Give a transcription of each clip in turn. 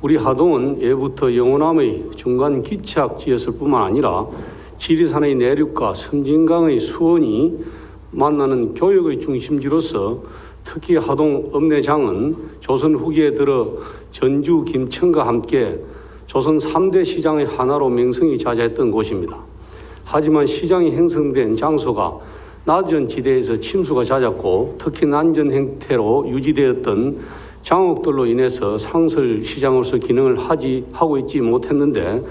우리 하동은 예부터 영호남의 중간 기착지였을 뿐만 아니라 지리산의 내륙과 섬진강의 수원이 만나는 교역의 중심지로서 특히 하동 읍내장은 조선 후기에 들어 전주, 김천과 함께 조선 3대 시장의 하나로 명성이 자자했던 곳입니다. 하지만 시장이 형성된 장소가 낮은 지대에서 침수가 잦았고 특히 난전 형태로 유지되었던 장옥들로 인해서 상설 시장으로서 기능을 하고 있지 못했는데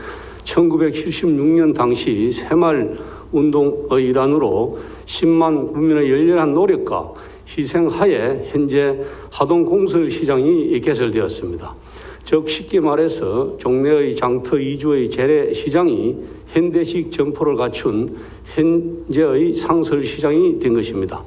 1976년 당시 새마을 운동의 일환으로 10만 국민의 열렬한 노력과 희생하에 현재 하동 공설시장이 개설되었습니다. 즉 쉽게 말해서 종래의 장터 이주의 재래시장이 현대식 점포를 갖춘 현재의 상설시장이 된 것입니다.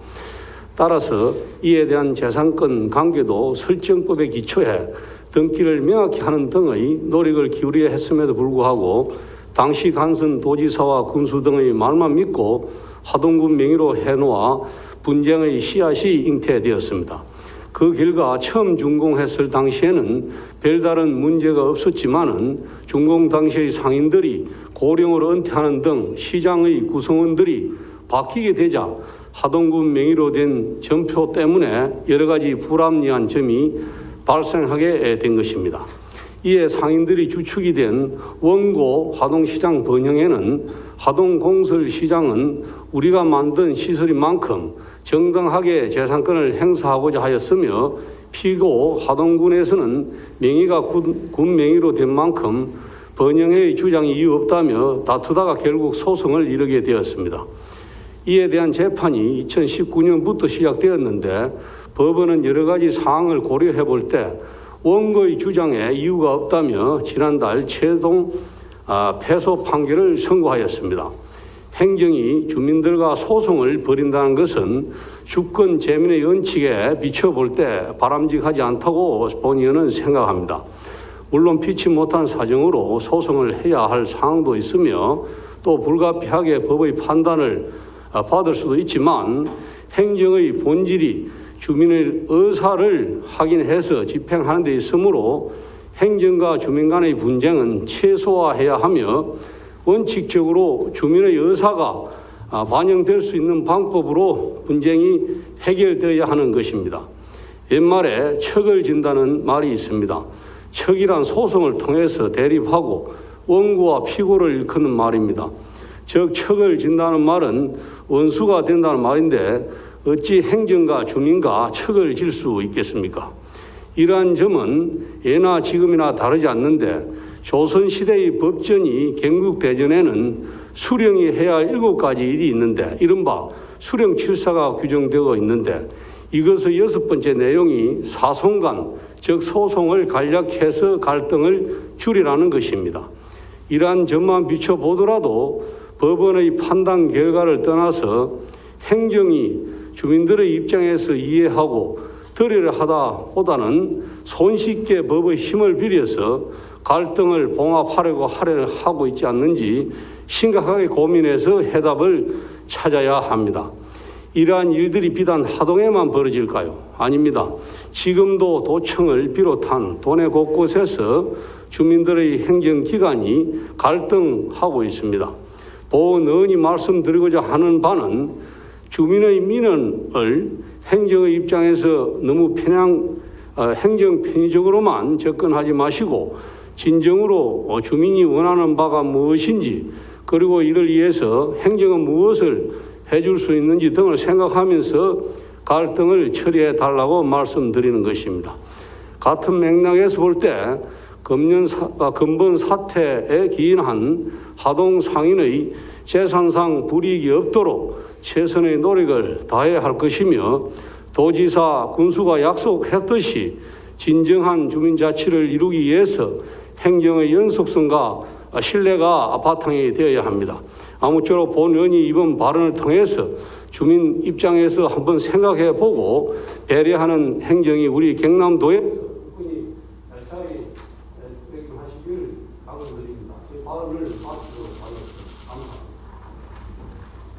따라서 이에 대한 재산권 관계도 설정법에 기초해 등기를 명확히 하는 등의 노력을 기울여야 했음에도 불구하고 당시 간선 도지사와 군수 등의 말만 믿고 하동군 명의로 해놓아 분쟁의 씨앗이 잉태되었습니다. 그 결과 처음 준공했을 당시에는 별다른 문제가 없었지만은 준공 당시의 상인들이 고령으로 은퇴하는 등 시장의 구성원들이 바뀌게 되자 하동군 명의로 된 점표 때문에 여러 가지 불합리한 점이 발생하게 된 것입니다. 이에 상인들이 주축이 된 원고 하동시장 번영에는 하동공설시장은 우리가 만든 시설인 만큼 정당하게 재산권을 행사하고자 하였으며 피고 하동군에서는 명의가 군 명의로 된 만큼 번영회의 주장이 이유 없다며 다투다가 결국 소송을 이르게 되었습니다. 이에 대한 재판이 2019년부터 시작되었는데 법원은 여러 가지 사항을 고려해 볼 때 원고의 주장에 이유가 없다며 지난달 최종 패소 판결을 선고하였습니다. 행정이 주민들과 소송을 벌인다는 것은 주권 재민의 원칙에 비춰볼 때 바람직하지 않다고 본의원은 생각합니다. 물론 피치 못한 사정으로 소송을 해야 할 사항도 있으며 또 불가피하게 법의 판단을 받을 수도 있지만 행정의 본질이 주민의 의사를 확인해서 집행하는 데 있으므로 행정과 주민 간의 분쟁은 최소화해야 하며 원칙적으로 주민의 의사가 반영될 수 있는 방법으로 분쟁이 해결되어야 하는 것입니다. 옛말에 척을 진다는 말이 있습니다. 척이란 소송을 통해서 대립하고 원고와 피고를 일컫는 말입니다. 즉 척을 진다는 말은 원수가 된다는 말인데 어찌 행정과 주민과 척을 질 수 있겠습니까? 이러한 점은 예나 지금이나 다르지 않는데 조선시대의 법전이 경국대전에는 수령이 해야 할 7가지 일이 있는데 이른바 수령칠사가 규정되어 있는데 이것의 6번째 내용이 사송간 즉 소송을 간략해서 갈등을 줄이라는 것입니다. 이러한 점만 비춰보더라도 법원의 판단 결과를 떠나서 행정이 주민들의 입장에서 이해하고 들으려 하다 보다는 손쉽게 법의 힘을 빌려서 갈등을 봉합하려고 하고 있지 않는지 심각하게 고민해서 해답을 찾아야 합니다. 이러한 일들이 비단 하동에만 벌어질까요? 아닙니다. 지금도 도청을 비롯한 도내 곳곳에서 주민들의 행정기관이 갈등하고 있습니다. 보은의원이 말씀드리고자 하는 바는 주민의 민원을 행정의 입장에서 너무 행정 편의적으로만 접근하지 마시고 진정으로 주민이 원하는 바가 무엇인지 그리고 이를 위해서 행정은 무엇을 해줄 수 있는지 등을 생각하면서 갈등을 처리해 달라고 말씀드리는 것입니다. 같은 맥락에서 볼 때 근본 사태에 기인한 하동 상인의 재산상 불이익이 없도록 최선의 노력을 다해야 할 것이며 도지사 군수가 약속했듯이 진정한 주민자치를 이루기 위해서 행정의 연속성과 신뢰가 바탕이 되어야 합니다. 아무쪼록 본 의원이 이번 발언을 통해서 주민 입장에서 한번 생각해 보고 배려하는 행정이 우리 경남도에